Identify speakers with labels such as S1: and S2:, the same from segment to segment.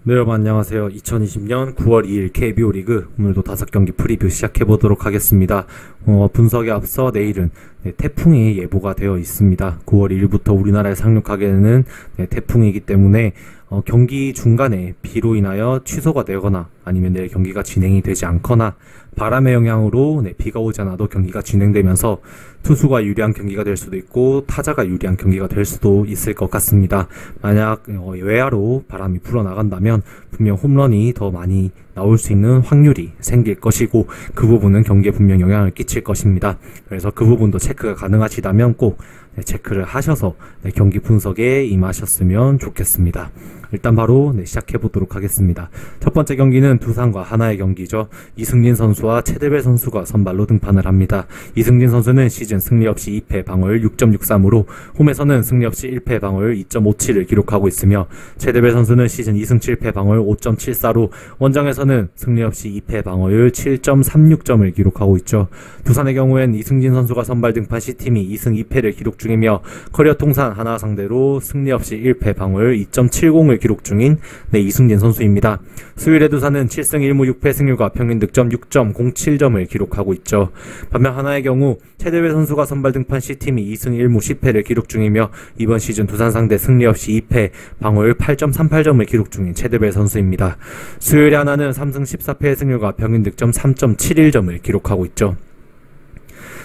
S1: 네, 여러분 안녕하세요. 2020년 9월 2일 KBO 리그 오늘도 5경기 프리뷰 시작해보도록 하겠습니다. 분석에 앞서 내일은 태풍이 예보가 되어 있습니다. 9월 1일부터 우리나라에 상륙하게 되는 태풍이기 때문에 경기 중간에 비로 인하여 취소가 되거나 아니면 내일 경기가 진행이 되지 않거나 바람의 영향으로 비가 오지 않아도 경기가 진행되면서 투수가 유리한 경기가 될 수도 있고 타자가 유리한 경기가 될 수도 있을 것 같습니다. 만약 외야로 바람이 불어나간다면 분명 홈런이 더 많이 나올 수 있는 확률이 생길 것이고 그 부분은 경기에 분명 영향을 끼칠 것입니다. 그래서 그 부분도 체크가 가능하시다면 꼭 체크를 하셔서 경기 분석에 임하셨으면 좋겠습니다. 일단 바로 시작해보도록 하겠습니다. 첫 번째 경기는 두산과 하나의 경기죠. 이승진 선수와 최대배 선수가 선발로 등판을 합니다. 이승진 선수는 시즌 승리 없이 2패 방어율 6.63으로 홈에서는 승리 없이 1패 방어율 2.57을 기록하고 있으며 최대배 선수는 시즌 2승 7패 방어율 5.74로 원정에서는 승리 없이 2패 방어율 7.36점을 기록하고 있죠. 두산의 경우엔 이승진 선수가 선발 등판 시팀이 2승 2패를 기록 중이며 커리어 통산 하나 상대로 승리 없이 1패 방어율 2.70을 기록 중인 이승진 선수입니다. 수요일에 두산은 7승 1무 6패 승률과 평균 득점 6.07점을 기록하고 있죠. 반면 하나의 경우 최대회 선수가 선발 등판 C팀이 2승 1무 10패를 기록 중이며 이번 시즌 두산 상대 승리 없이 2패 방어율 8.38점을 기록 중인 최대회 선수입니다. 수요일에 하나는 3승 14패 승률과 평균 득점 3.71점을 기록하고 있죠.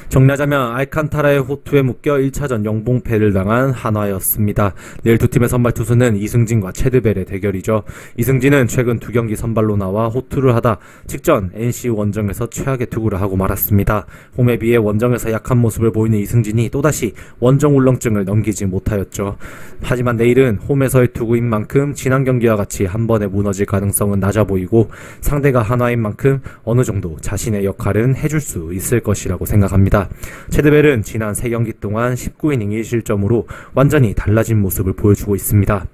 S1: 정리하자면 알칸타라의 호투에 묶여 1차전 영봉패를 당한 한화였습니다. 내일 두 팀의 선발 투수는 이승진과 체드벨의 대결이죠. 이승진은 최근 2경기 선발로 나와 호투를 하다 직전 NC 원정에서 최악의 투구를 하고 말았습니다. 홈에 비해 원정에서 약한 모습을 보이는 이승진이 또다시 원정 울렁증을 넘기지 못하였죠. 하지만 내일은 홈에서의 투구인 만큼 지난 경기와 같이 한 번에 무너질 가능성은 낮아 보이고 상대가 한화인 만큼 어느 정도 자신의 역할은 해줄 수 있을 것이라고 생각합니다. 체드벨은 지난 3경기 동안 19이닝 1실점으로 완전히 달라진 모습을 보여주고 있습니다.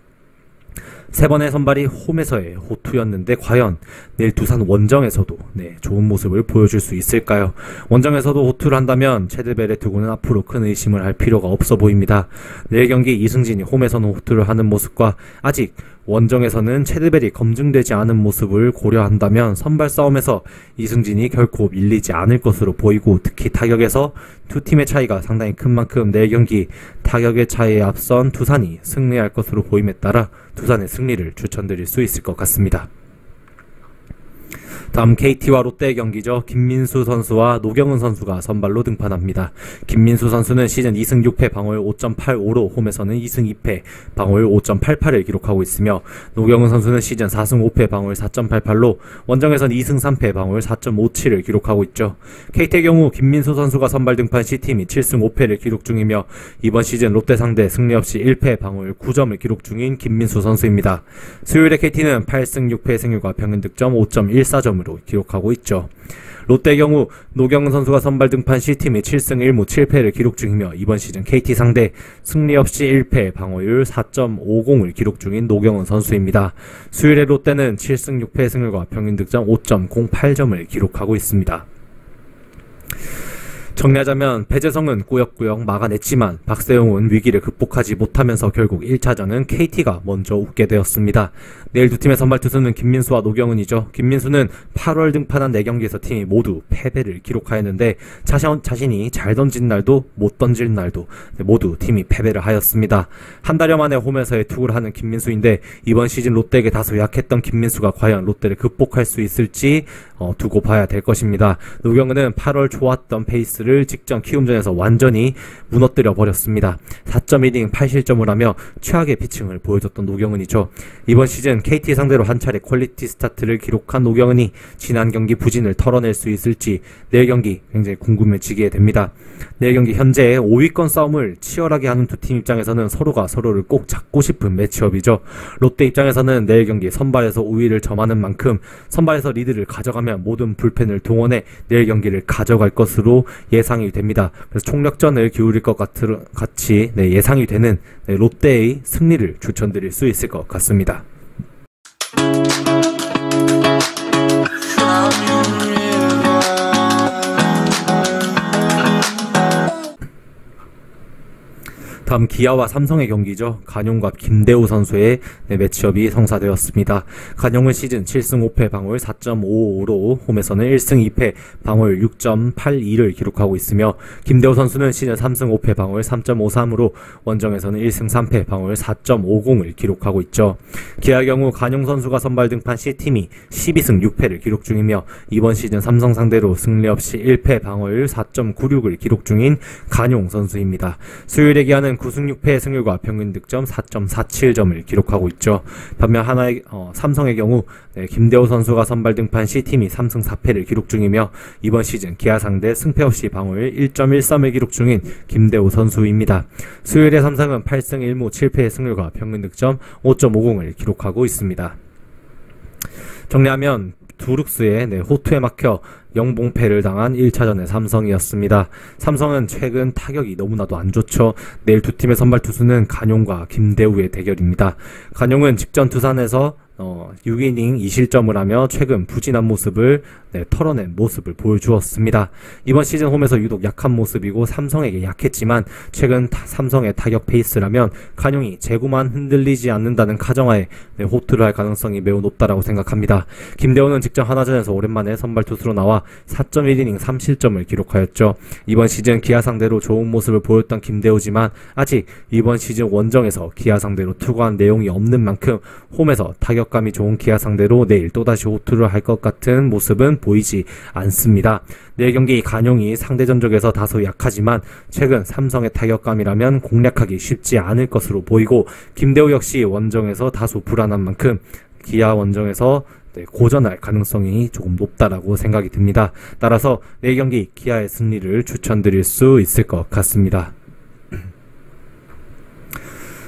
S1: 3번의 선발이 홈에서의 호투였는데 과연 내일 두산 원정에서도 좋은 모습을 보여줄 수 있을까요? 원정에서도 호투를 한다면 체드벨의 투구는 앞으로 큰 의심을 할 필요가 없어 보입니다. 내일 경기 이승진이 홈에서는 호투를 하는 모습과 아직 원정에서는 체드벨이 검증되지 않은 모습을 고려한다면 선발 싸움에서 이승진이 결코 밀리지 않을 것으로 보이고 특히 타격에서 두 팀의 차이가 상당히 큰 만큼 내일 경기 타격의 차이에 앞선 두산이 승리할 것으로 보임에 따라 두산의 승리를 추천드릴 수 있을 것 같습니다. 다음 KT와 롯데의 경기죠. 김민수 선수와 노경은 선수가 선발로 등판합니다. 김민수 선수는 시즌 2승 6패 방어율 5.85로 홈에서는 2승 2패 방어율 5.88을 기록하고 있으며 노경은 선수는 시즌 4승 5패 방어율 4.88로 원정에서는 2승 3패 방어율 4.57을 기록하고 있죠. KT의 경우 김민수 선수가 선발 등판 C팀이 7승 5패를 기록 중이며 이번 시즌 롯데 상대 승리 없이 1패 방어율 9점을 기록 중인 김민수 선수입니다. 수요일에 KT는 8승 6패 승률과 평균 득점 5.14점을 기록하고 있죠. 롯데의 경우 노경은 선수가 선발 등판 C팀이 7승 1무 7패를 기록 중이며 이번 시즌 KT 상대 승리 없이 1패 방어율 4.50을 기록 중인 노경은 선수입니다. 수요일에 롯데는 7승 6패 승률과 평균 득점 5.08점을 기록하고 있습니다. 정리하자면 배재성은 꾸역꾸역 막아냈지만 박세웅은 위기를 극복하지 못하면서 결국 1차전은 KT가 먼저 웃게 되었습니다. 내일 두 팀의 선발 투수는 김민수와 노경은이죠. 김민수는 8월 등판한 4경기에서 팀이 모두 패배를 기록하였는데 자신이 잘 던진 날도 못 던질 날도 모두 팀이 패배를 하였습니다. 한 달여 만에 홈에서의 투구를 하는 김민수인데 이번 시즌 롯데에게 다소 약했던 김민수가 과연 롯데를 극복할 수 있을지 두고 봐야 될 것입니다. 노경은은 8월 좋았던 페이스를 직전 키움전에서 완전히 무너뜨려 버렸습니다. 4.1이닝 8실점을 하며 최악의 피칭을 보여줬던 노경은이죠. 이번 시즌 KT 상대로 한 차례 퀄리티 스타트를 기록한 노경은이 지난 경기 부진을 털어낼 수 있을지 내일 경기 굉장히 궁금해지게 됩니다. 내일 경기 현재 5위권 싸움을 치열하게 하는 두 팀 입장에서는 서로가 서로를 꼭 잡고 싶은 매치업이죠. 롯데 입장에서는 내일 경기 선발에서 우위를 점하는 만큼 선발에서 리드를 가져가면 모든 불펜을 동원해 내일 경기를 가져갈 것으로 예상이 됩니다. 그래서 총력전을 기울일 것 같이 예상이 되는 롯데의 승리를 추천드릴 수 있을 것 같습니다. 다음 기아와 삼성의 경기죠. 간용과 김대우 선수의 매치업이 성사되었습니다. 간용은 시즌 7승 5패 방어율 4.55로 홈에서는 1승 2패 방어율 6.82를 기록하고 있으며, 김대우 선수는 시즌 3승 5패 방어율 3.53으로 원정에서는 1승 3패 방어율 4.50을 기록하고 있죠. 기아의 경우 간용 선수가 선발 등판 시 팀이 12승 6패를 기록 중이며, 이번 시즌 삼성 상대로 승리 없이 1패 방어율 4.96을 기록 중인 간용 선수입니다. 수요일에 기아는 9승 6패의 승률과 평균 득점 4.47점을 기록하고 있죠. 반면 삼성의 경우 김대호 선수가 선발 등판 시 팀이 3승 4패를 기록 중이며, 이번 시즌 기아 상대 승패 없이 방어율 1.13을 기록 중인 김대호 선수입니다. 수요일에 삼성은 8승 1무 7패의 승률과 평균 득점 5.50을 기록하고 있습니다. 정리하면 두룩스의 호투에 막혀 영봉패를 당한 1차전의 삼성이었습니다. 삼성은 최근 타격이 너무나도 안 좋죠. 내일 두 팀의 선발 투수는 간용과 김대우의 대결입니다. 간용은 직전 두산에서 6이닝 2실점을 하며 최근 부진한 모습을 털어낸 모습을 보여주었습니다. 이번 시즌 홈에서 유독 약한 모습이고 삼성에게 약했지만, 최근 삼성의 타격 페이스라면 간용이 재고만 흔들리지 않는다는 가정하에 호투를 할 가능성이 매우 높다라고 생각합니다. 김대호는 직전 하나전에서 오랜만에 선발 투수로 나와 4.1이닝 3실점을 기록하였죠. 이번 시즌 기아 상대로 좋은 모습을 보였던 김대호지만, 아직 이번 시즌 원정에서 기아 상대로 투구한 내용이 없는 만큼 홈에서 타격감이 좋은 기아 상대로 내일 또다시 호투를 할 것 같은 모습은 보이지 않습니다. 내일 경기 간용이 상대 전적에서 다소 약하지만 최근 삼성의 타격감이라면 공략하기 쉽지 않을 것으로 보이고, 김대우 역시 원정에서 다소 불안한 만큼 기아 원정에서 고전할 가능성이 조금 높다라고 생각이 듭니다. 따라서 내일 경기 기아의 승리를 추천드릴 수 있을 것 같습니다.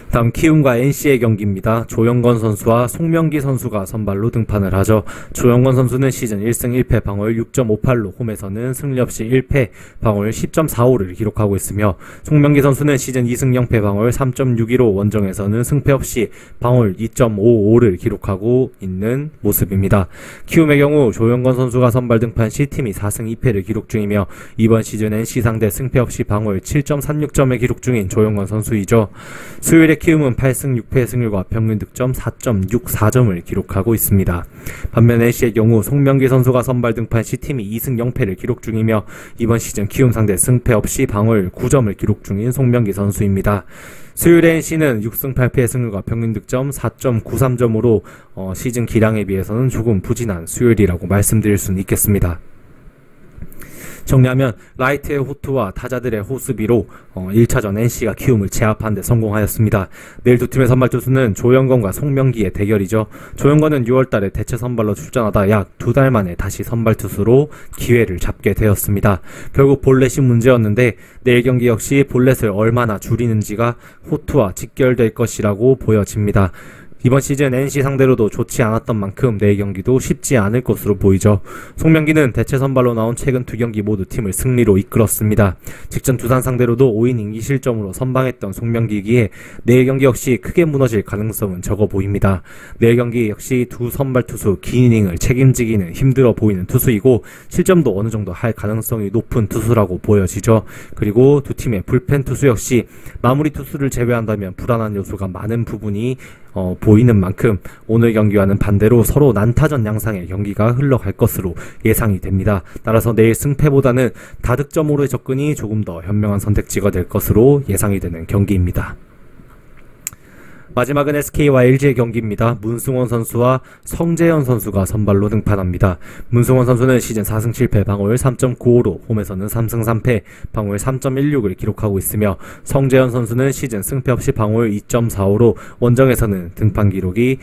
S1: 다음 키움과 NC의 경기입니다. 조영건 선수와 송명기 선수가 선발로 등판을 하죠. 조영건 선수는 시즌 1승 1패 방어율 6.58로 홈에서는 승리 없이 1패 방어율 10.45를 기록하고 있으며, 송명기 선수는 시즌 2승 0패 방어율 3.62로 원정에서는 승패 없이 방어율 2.55를 기록하고 있는 모습입니다. 키움의 경우 조영건 선수가 선발 등판 시 팀이 4승 2패를 기록 중이며, 이번 시즌 NC 상대 승패 없이 방어율 7.36점을 기록 중인 조영건 선수이죠. 수요일에 키움은 8승 6패의 승률과 평균 득점 4.64점을 기록하고 있습니다. 반면 NC의 경우 송명기 선수가 선발 등판 시 팀이 2승 0패를 기록 중이며, 이번 시즌 키움 상대 승패 없이 방어율 9점을 기록 중인 송명기 선수입니다. 수요일에 NC는 6승 8패의 승률과 평균 득점 4.93점으로 시즌 기량에 비해서는 조금 부진한 수요일이라고 말씀드릴 수는 있겠습니다. 정리하면 라이트의 호투와 타자들의 호수비로 1차전 NC가 키움을 제압하는 데 성공하였습니다. 내일 두 팀의 선발 투수는 조영건과 송명기의 대결이죠. 조영건은 6월달에 대체 선발로 출전하다 약 2달 만에 다시 선발 투수로 기회를 잡게 되었습니다. 결국 볼넷이 문제였는데, 내일 경기 역시 볼넷을 얼마나 줄이는지가 호투와 직결될 것이라고 보여집니다. 이번 시즌 NC 상대로도 좋지 않았던 만큼 내일 경기도 쉽지 않을 것으로 보이죠. 송명기는 대체 선발로 나온 최근 두 경기 모두 팀을 승리로 이끌었습니다. 직전 두산 상대로도 5이닝 2실점으로 선방했던 송명기이기에 내일 경기 역시 크게 무너질 가능성은 적어 보입니다. 내일 경기 역시 두 선발 투수 긴 이닝을 책임지기는 힘들어 보이는 투수이고, 실점도 어느 정도 할 가능성이 높은 투수라고 보여지죠. 그리고 두 팀의 불펜 투수 역시 마무리 투수를 제외한다면 불안한 요소가 많은 부분이 보이는 만큼 오늘 경기와는 반대로 서로 난타전 양상의 경기가 흘러갈 것으로 예상이 됩니다. 따라서 내일 승패보다는 다득점으로의 접근이 조금 더 현명한 선택지가 될 것으로 예상이 되는 경기입니다. 마지막은 SK와 LG의 경기입니다. 문승원 선수와 성재현 선수가 선발로 등판합니다. 문승원 선수는 시즌 4승 7패 방어율 3.95로 홈에서는 3승 3패 방어율 3.16을 기록하고 있으며, 성재현 선수는 시즌 승패 없이 방어율 2.45로 원정에서는 등판 기록이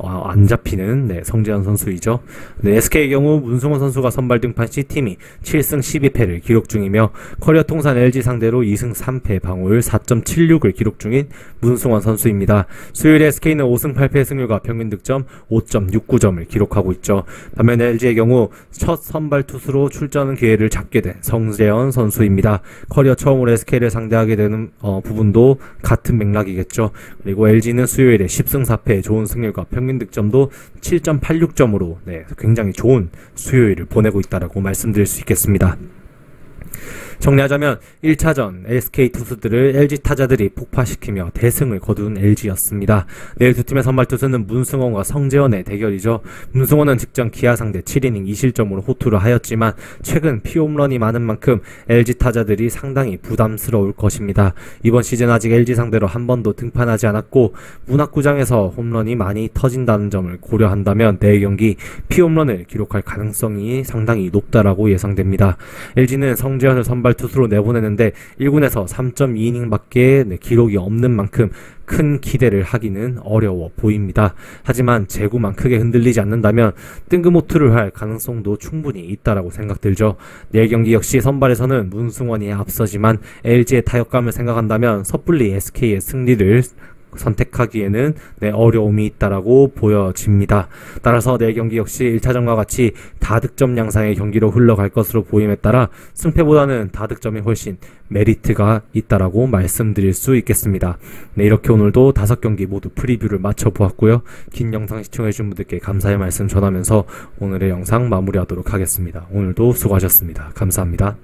S1: 안 잡히는 성재현 선수이죠. SK의 경우 문승원 선수가 선발 등판 시 팀이 7승 12패를 기록 중이며, 커리어 통산 LG 상대로 2승 3패 방어율 4.76을 기록 중인 문승원 선수입니다. 수요일에 SK는 5승 8패의 승률과 평균 득점 5.69점을 기록하고 있죠. 반면 LG의 경우 첫 선발 투수로 출전 기회를 잡게 된 성재현 선수입니다. 커리어 처음으로 SK를 상대하게 되는 부분도 같은 맥락이겠죠. 그리고 LG는 수요일에 10승 4패의 좋은 승률과 평균 득점도 7.86점으로 굉장히 좋은 수요일을 보내고 있다라고 말씀드릴 수 있겠습니다. 정리하자면 1차전 SK 투수들을 LG 타자들이 폭파시키며 대승을 거둔 LG였습니다. 내일 두 팀의 선발 투수는 문승원과 성재현의 대결이죠. 문승원은 직전 기아 상대 7이닝 2실점으로 호투를 하였지만 최근 피홈런이 많은 만큼 LG 타자들이 상당히 부담스러울 것입니다. 이번 시즌 아직 LG 상대로 한 번도 등판하지 않았고 문학구장에서 홈런이 많이 터진다는 점을 고려한다면 내일 경기 피홈런을 기록할 가능성이 상당히 높다라고 예상됩니다. LG는 성재현을 선발 투수로 내보내는데 1군에서 3.2이닝밖에 기록이 없는 만큼 큰 기대를 하기는 어려워 보입니다. 하지만 제구만 크게 흔들리지 않는다면 뜬금호투를 할 가능성도 충분히 있다라고 생각들죠. 내일 경기 역시 선발에서는 문승원이 앞서지만 LG의 타격감을 생각한다면 섣불리 SK의 승리를 선택하기에는 어려움이 있다라고 보여집니다. 따라서 내일 경기 역시 1차전과 같이 다득점 양상의 경기로 흘러갈 것으로 보임에 따라 승패보다는 다득점이 훨씬 메리트가 있다라고 말씀드릴 수 있겠습니다. 이렇게 오늘도 5경기 모두 프리뷰를 마쳐보았고요. 긴 영상 시청해주신 분들께 감사의 말씀 전하면서 오늘의 영상 마무리하도록 하겠습니다. 오늘도 수고하셨습니다. 감사합니다.